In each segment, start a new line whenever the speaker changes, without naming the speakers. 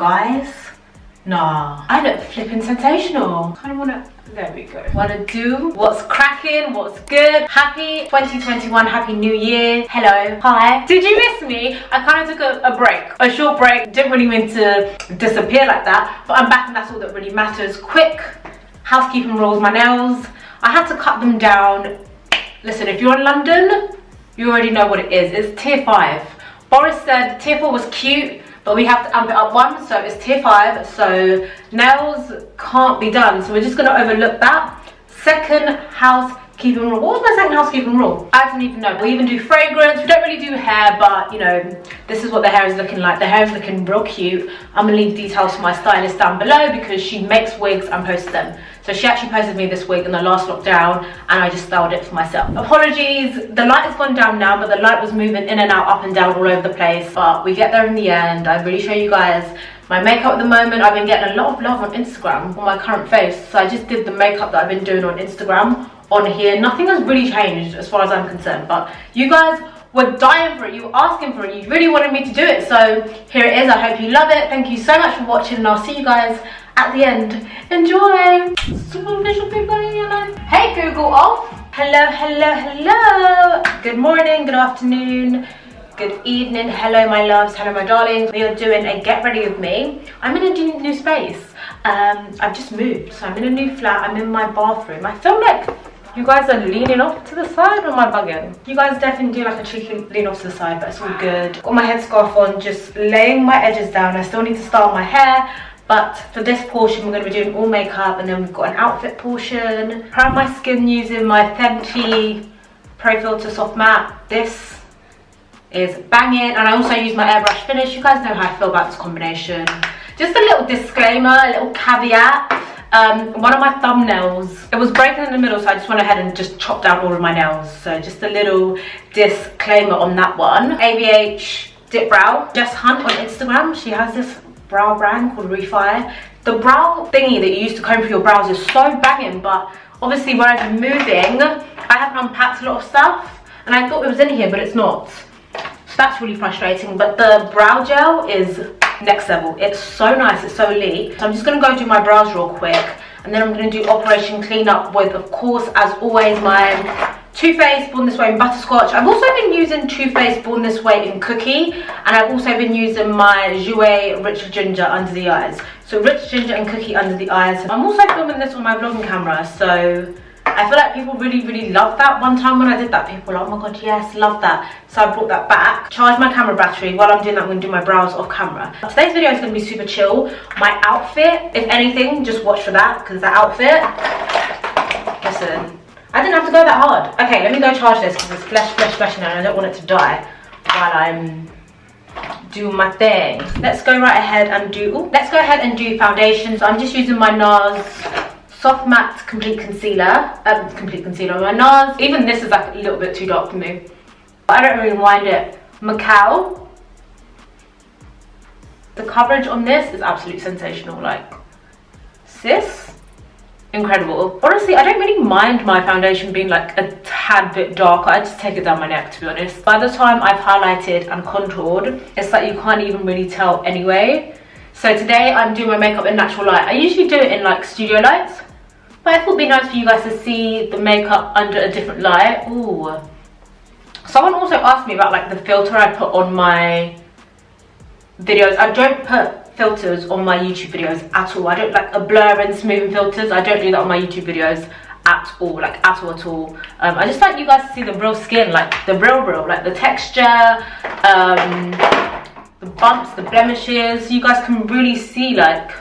Guys, nah, I look flipping sensational. Kind of wanna, there we go. Wanna do what's cracking, what's good. Happy 2021, happy new year. Hello, hi. Did you miss me? I kind of took a break, a short break. Didn't really mean to disappear like that, but I'm back and that's all that really matters. Quick housekeeping rules, my nails, I had to cut them down. Listen, if you're in London, you already know what it is. It's tier 5. Boris said tier 4 was cute, but we have to amp it up one, so it's tier 5, so nails can't be done, so we're just gonna overlook that. Second housekeeping rule. What was my second housekeeping rule? I don't even know. We even do fragrance. We don't really do hair, but you know, this is what the hair is looking like. The hair is looking real cute. I'm gonna leave details for my stylist down below because she makes wigs and posts them. So she actually posted me this wig in the last lockdown and I just styled it for myself. Apologies, the light has gone down now, but the light was moving in and out, up and down all over the place. But we get there in the end. I really show you guys my makeup at the moment. I've been getting a lot of love on Instagram on my current face. So I just did the makeup that I've been doing on Instagram on here. Nothing has really changed as far as I'm concerned. But you guys were dying for it, you were asking for it, you really wanted me to do it. So here it is, I hope you love it. Thank you so much for watching and I'll see you guys at the end. Enjoy! Super visual people in your life. Hey Google off. Hello, hello, hello. Good morning, good afternoon, good evening. Hello my loves, hello my darlings. We are doing a get ready with me. I'm in a new space. I've just moved, so I'm in a new flat. I'm in my bathroom. I feel like you guys are leaning off to the side, or am I bugging? You guys definitely do like a cheeky lean off to the side, but it's all good. Got my headscarf on, just laying my edges down. I still need to style my hair. But for this portion, we're going to be doing all makeup, and then we've got an outfit portion. Prime my skin using my Fenty Pro Filter Soft Matte. This is banging, and I also use my airbrush finish. You guys know how I feel about this combination. Just a little disclaimer, a little caveat. One of my thumbnails, it was breaking in the middle, so I just went ahead and just chopped down all of my nails. So just a little disclaimer on that one. ABH Dip Brow, Jess Hunt on Instagram. She has this brow brand called Refi. The brow thingy that you use to comb through your brows is so banging, but obviously where I've been moving, I haven't unpacked a lot of stuff and I thought it was in here, but it's not. So that's really frustrating. But the brow gel is next level. It's so nice, it's so elite. So I'm just gonna go do my brows real quick and then I'm gonna do Operation Cleanup with, of course, as always, my Too Faced Born This Way in Butterscotch. I've also been using Too Faced Born This Way in Cookie, and I've also been using my Jouer Rich Ginger under the eyes. So Rich Ginger and Cookie under the eyes. I'm also filming this on my vlogging camera, so I feel like people really love that. One time when I did that, people were like, oh my god, yes, love that. So I brought that back. Charge my camera battery. While I'm doing that, I'm going to do my brows off camera. Today's video is going to be super chill. My outfit, if anything, just watch for that, because that outfit, listen, I didn't have to go that hard. Okay, let me go charge this because it's flesh now and I don't want it to die while I'm doing my thing. Let's go right ahead and do, let's go ahead and do foundation. So I'm just using my NARS Soft Matte Complete Concealer. My NARS, even this is like a little bit too dark for me. But I don't really mind it. Macau. The coverage on this is absolutely sensational. Like, sis. Incredible. Honestly, I don't really mind my foundation being like a tad bit darker. I just take it down my neck, to be honest. By the time I've highlighted and contoured, it's like you can't even really tell anyway. So today I'm doing my makeup in natural light. I usually do it in like studio lights, but I thought it'd be nice for you guys to see the makeup under a different light. Ooh. Someone also asked me about like the filter I put on my videos. I don't put filters on my YouTube videos at all. I don't like a blur and smoothing filters. I don't do that on my YouTube videos at all, like at all. I just like you guys to see the real skin, like the real, like the texture, the bumps, the blemishes. You guys can really see like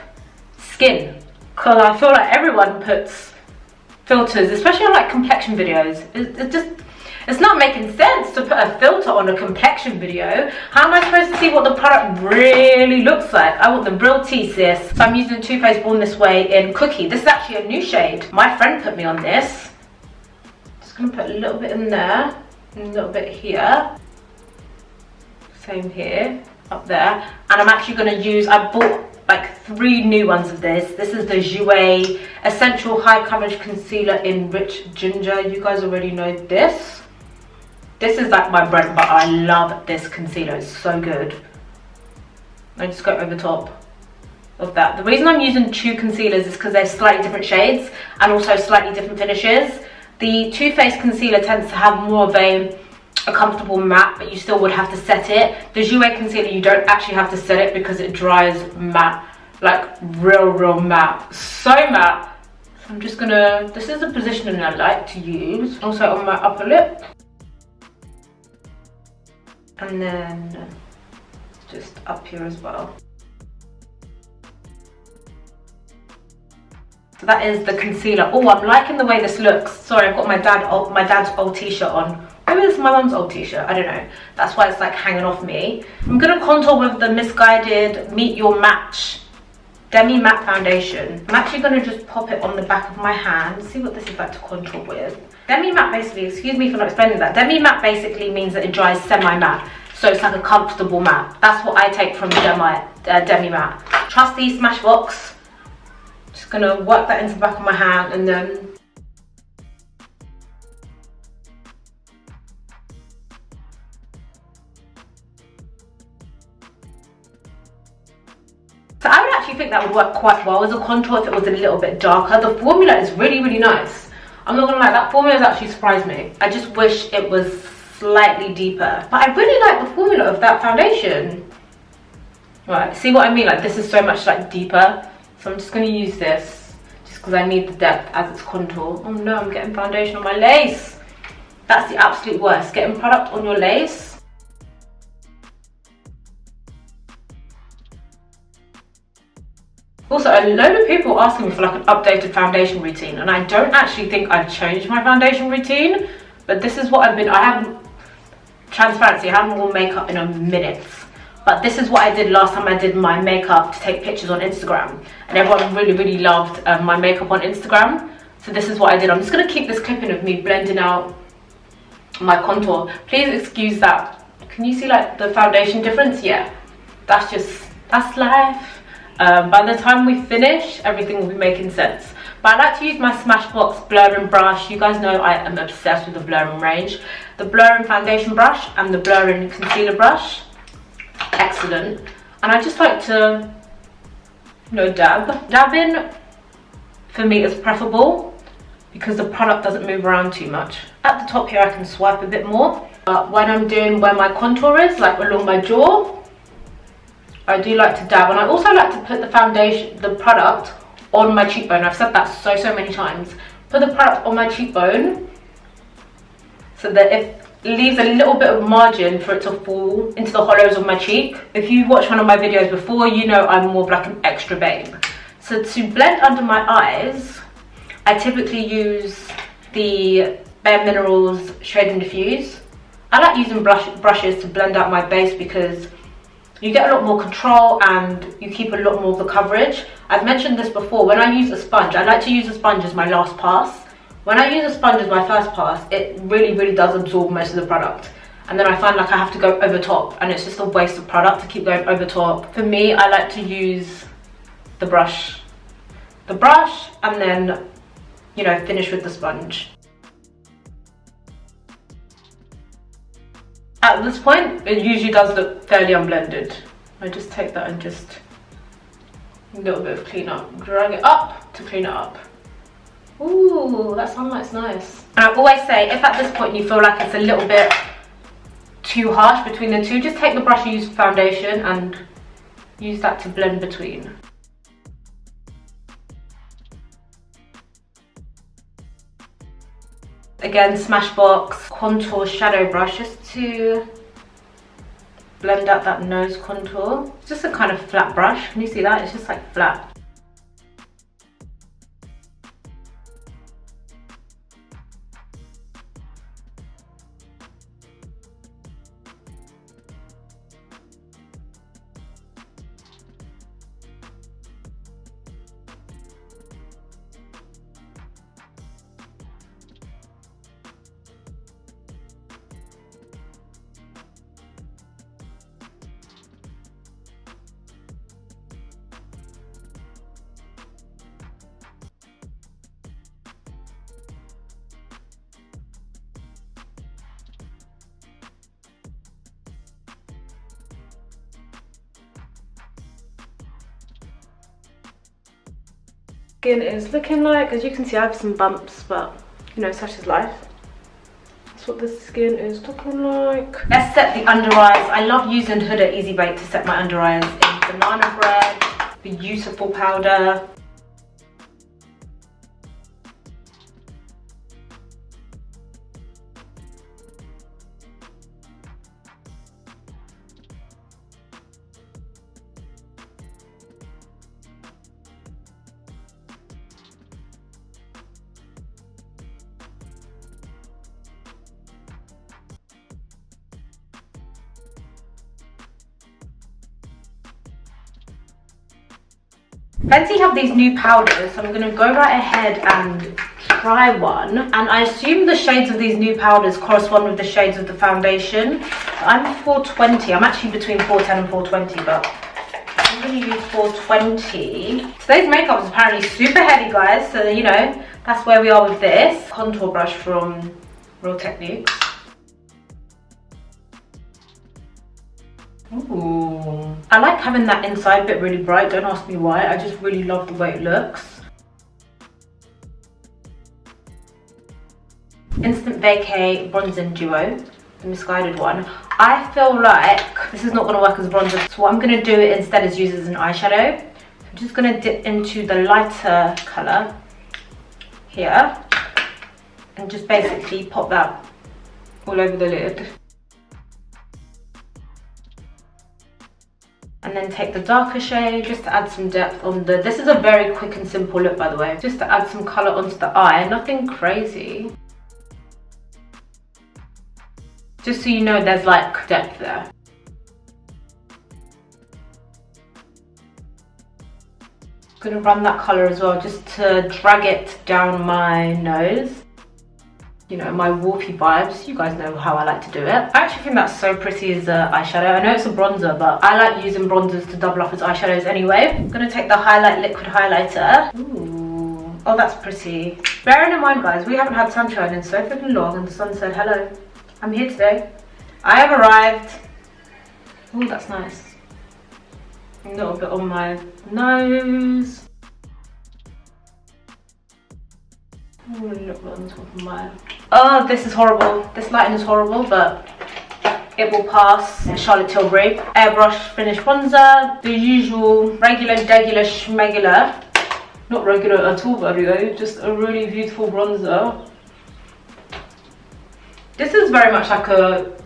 skin, because I feel like everyone puts filters, especially on like complexion videos. It's not making sense to put a filter on a complexion video. How am I supposed to see what the product really looks like? I want the real tea, sis. So I'm using Too Faced Born This Way in Cookie. This is actually a new shade. My friend put me on this. Just gonna put a little bit in there, and a little bit here. Same here, up there. And I'm actually gonna use, I bought like 3 new ones of this. This is the Jouer Essential High Coverage Concealer in Rich Ginger. You guys already know this. This is like my bread and butter. I love this concealer. It's so good. I just go over top. of that. The reason I'm using two concealers is because they're slightly different shades and also slightly different finishes. The Too Faced concealer tends to have more of a comfortable matte, but you still would have to set it. The Jouer concealer, you don't actually have to set it because it dries matte, like real matte, so matte. So I'm just gonna, this is the positioning I like to use. Also on my upper lip. And then just up here as well. So that is the concealer. Oh, I'm liking the way this looks. Sorry, I've got my dad's old t-shirt on. Maybe it's my mum's old t-shirt, I don't know. That's why it's like hanging off me. I'm gonna contour with the Misguided Meet Your Match Demi Matte Foundation. I'm actually gonna just pop it on the back of my hand. See what this is like to contour with. Demi Matte basically, excuse me for not explaining that. Demi Matte basically means that it dries semi-matte. So it's like a comfortable matte. That's what I take from Demi Matte. Trusty Smashbox. Just gonna work that into the back of my hand and then so I would actually think that would work quite well as a contour if it was a little bit darker. The formula is really nice. I'm not gonna lie, that formula has actually surprised me. I just wish it was slightly deeper. But I really like the formula of that foundation. Right, see what I mean? Like this is so much like deeper. So I'm just gonna use this just because I need the depth as its contour. Oh no, I'm getting foundation on my lace. That's the absolute worst, getting product on your lace. Also, a load of people asking me for like an updated foundation routine, and I don't actually think I've changed my foundation routine, but this is what I haven't, transparency, I haven't worn makeup in a minute. But this is what I did last time I did my makeup to take pictures on Instagram. And everyone really loved my makeup on Instagram. So this is what I did. I'm just going to keep this clipping of me blending out my contour. Please excuse that. Can you see like the foundation difference? Yeah, that's life. By the time we finish, everything will be making sense. But I like to use my Smashbox blurring brush. You guys know I am obsessed with the blurring range. The blurring foundation brush and the blurring concealer brush. Excellent. And I just like to, you know, dab. Dabbing for me is preferable because the product doesn't move around too much. At the top here I can swipe a bit more, but when I'm doing where my contour is, like along my jaw, I do like to dab. And I also like to put the foundation, the product on my cheekbone. I've said that so many times. Put the product on my cheekbone so that it leaves a little bit of margin for it to fall into the hollows of my cheek. If you watched one of my videos before, you know I'm more of like an extra babe. So to blend under my eyes, I typically use the Bare Minerals Shade and Diffuse. I like using brushes to blend out my base because you get a lot more control and you keep a lot more of the coverage. I've mentioned this before, when I use a sponge, I like to use a sponge as my last pass. When I use a sponge as my first pass, it really does absorb most of the product. And then I find like I have to go over top and it's just a waste of product to keep going over top. For me, I like to use the brush. The brush and then, you know, finish with the sponge. At this point, it usually does look fairly unblended. I just take that and just a little bit of clean up. Drag it up to clean it up. Ooh, that sunlight's nice. And I always say, if at this point you feel like it's a little bit too harsh between the two, just take the brush you use for foundation and use that to blend between. Again, Smashbox contour shadow brush just to blend out that nose contour. It's just a kind of flat brush. Can you see that? It's just like flat. Skin is looking like. As you can see, I have some bumps, but you know, such is life. That's what the skin is looking like. Let's set the under eyes. I love using Huda Easy Bake to set my under eyes in banana bread. Beautiful powder. Fancy have these new powders, so I'm going to go right ahead and try one. And I assume the shades of these new powders correspond with the shades of the foundation. I'm 420. I'm actually between 410 and 420, but I'm going to use 420. Today's makeup is apparently super heavy, guys, so you know, that's where we are with this. Contour brush from Real Techniques. Ooh. I like having that inside bit really bright, don't ask me why, I just really love the way it looks. Instant Vacay Bronzing Duo, the misguided one. I feel like this is not going to work as a bronzer, so what I'm going to do instead is use it as an eyeshadow. I'm just going to dip into the lighter colour here and just basically pop that all over the lid. And then take the darker shade just to add some depth on the... This is a very quick and simple look, by the way. Just to add some colour onto the eye, nothing crazy. Just so you know there's like depth there. I'm gonna run that colour as well, just to drag it down my nose. You know, my wolfy vibes. You guys know how I like to do it. I actually think that's so pretty as an eyeshadow. I know it's a bronzer, but I like using bronzers to double up as eyeshadows anyway. I'm gonna take the highlight liquid highlighter. Ooh, oh, that's pretty. Bearing in mind, guys, we haven't had sunshine in so freaking long, and the sun said hello. I'm here today. I have arrived. Oh, that's nice. A little bit on my nose. A little bit on the top of my... Oh, this is horrible. This lighting is horrible, but it will pass. Charlotte Tilbury Airbrush Finish Bronzer. The usual regular, degular, schmegular. Not regular at all, by the way. Just a really beautiful bronzer. This is very much like a...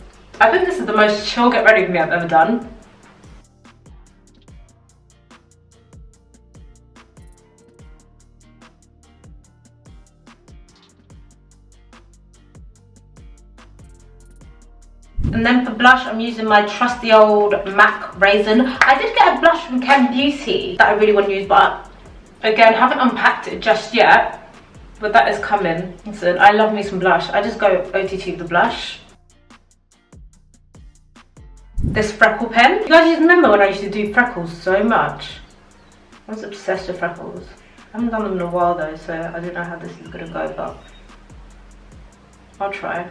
I think this is the most chill get ready with me I've ever done. And then for blush, I'm using my trusty old MAC Raisin. I did get a blush from Ken Beauty that I really want to use, but again, haven't unpacked it just yet. But that is coming. Listen, I love me some blush. I just go OTT with the blush. This freckle pen. You guys just remember when I used to do freckles so much? I was obsessed with freckles. I haven't done them in a while though, so I don't know how this is gonna go, but I'll try.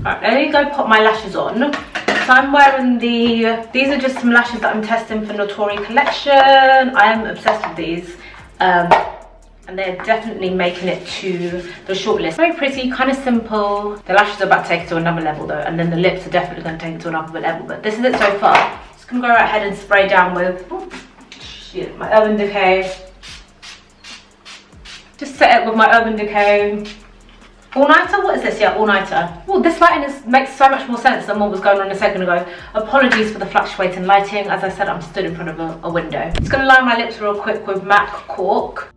Right, let me go pop my lashes on. So I'm wearing these are just some lashes that I'm testing for Natori Complexion. I am obsessed with these. And they're definitely making it to the shortlist. Very pretty, kind of simple. The lashes are about to take it to another level though, and then the lips are definitely going to take it to another level. But this is it so far. Just going to go right ahead and spray down with my Urban Decay. Just set it with my Urban Decay. All-nighter? What is this? Yeah, all-nighter. Oh, this lighting makes so much more sense than what was going on a second ago. Apologies for the fluctuating lighting. As I said, I'm stood in front of a window. Just going to line my lips real quick with MAC Cork.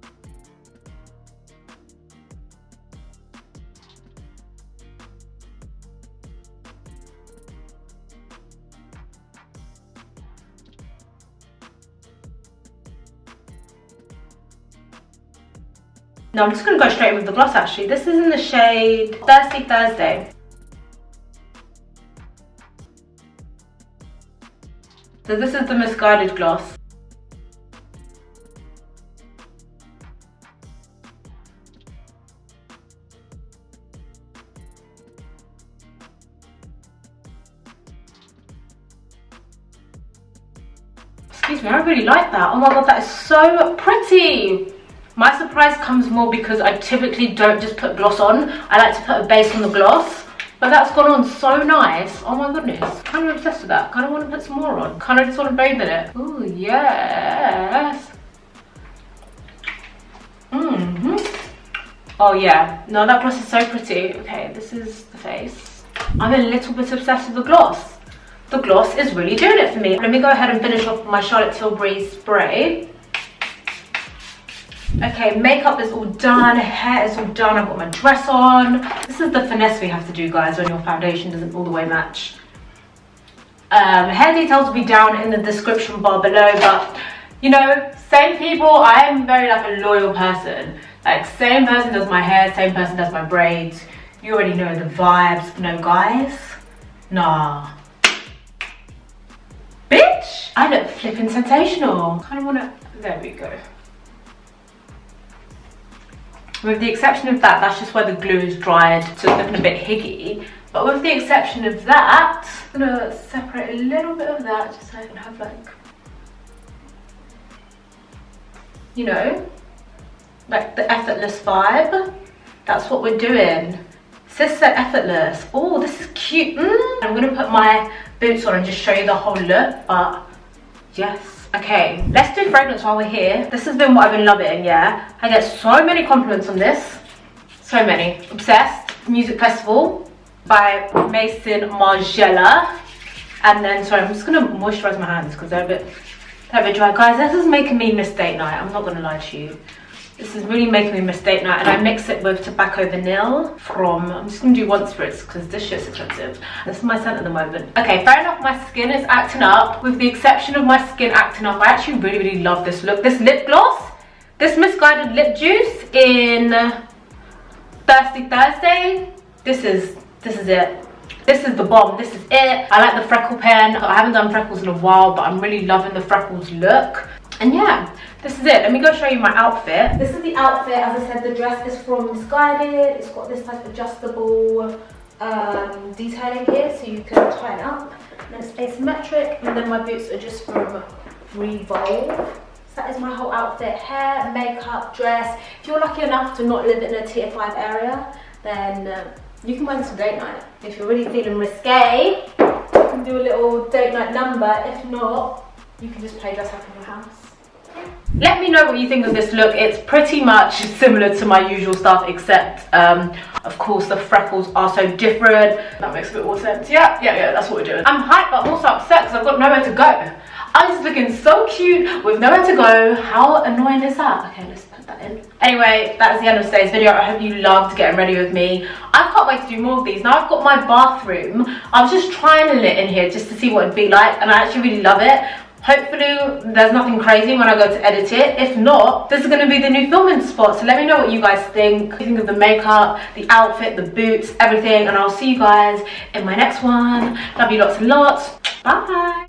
No, I'm just going to go straight in with the gloss actually. This is in the shade Thirsty Thursday. So this is the misguided gloss. Excuse me, I really like that. Oh my god, that is so pretty. My surprise comes more because I typically don't just put gloss on. I like to put a base on the gloss. But that's gone on so nice. Oh my goodness. Kind of obsessed with that. Kind of want to put some more on. Kind of just want to bathe in it. Ooh, yes. Oh yeah. No, that gloss is so pretty. Okay, this is the face. I'm a little bit obsessed with the gloss. The gloss is really doing it for me. Let me go ahead and finish off my Charlotte Tilbury spray. Okay, makeup is all done, hair is all done, I've got my dress on. This is the finesse we have to do, guys, when your foundation doesn't all the way match. Hair details will be down in the description bar below, but you know, same people. I am very like a loyal person. Like, same person does my hair, same person does my braids. You already know the vibes. No, guys, nah. Bitch, I look flipping sensational. Kind of wanna, there we go. With the exception of that, that's just where the glue is dried, so it's looking a bit higgy. But with the exception of that, I'm gonna separate a little bit of that just so I can have like, you know, like the effortless vibe. That's what we're doing. Sis said effortless. Oh, this is cute. I'm gonna put my boots on and just show you the whole look, but yes. Okay, let's do fragrance while we're here. This has been what I've been loving, yeah. I get so many compliments on this. So many. Obsessed. Music Festival by Mason Margiela. And then, sorry, I'm just gonna moisturize my hands because they're a bit dry. Guys, this is making me miss date night. I'm not gonna lie to you. This is really making me miss date night, and I mix it with Tobacco Vanille from, I'm just gonna do one spritz because this shit's expensive. This is my scent at the moment. Okay, fair enough, my skin is acting up. With the exception of my skin acting up, I actually really love this look. This lip gloss, this Misguided Lip Juice in Thirsty Thursday. This is it. This is the bomb. This is it. I like the freckle pen. I haven't done freckles in a while, but I'm really loving the freckles look. And yeah, this is it. Let me go show you my outfit. This is the outfit. As I said, the dress is from Misguided. It's got this type of adjustable detailing here, so you can tie it up. And it's asymmetric. And then my boots are just from Revolve. So that is my whole outfit. Hair, makeup, dress. If you're lucky enough to not live in a tier 5 area, then you can wear this for date night. If you're really feeling risque, you can do a little date night number. If not, you can just play dress up in your house. Let me know what you think of this look. It's pretty much similar to my usual stuff, except of course the freckles are so different. That makes a bit more sense. Yeah, that's what we're doing. I'm hyped, but I'm also upset because I've got nowhere to go. I'm just looking so cute with nowhere to go. How annoying is that? Okay, let's put that in. Anyway, that is the end of today's video. I hope you loved getting ready with me. I can't wait to do more of these. Now I've got my bathroom. I was just trying a lit in here just to see what it'd be like, and I actually really love it. Hopefully there's nothing crazy when I go to edit it. If not, this is going to be the new filming spot. So let me know what you guys think. What you think of the makeup, the outfit, the boots, everything. And I'll see you guys in my next one. Love you lots and lots. Bye.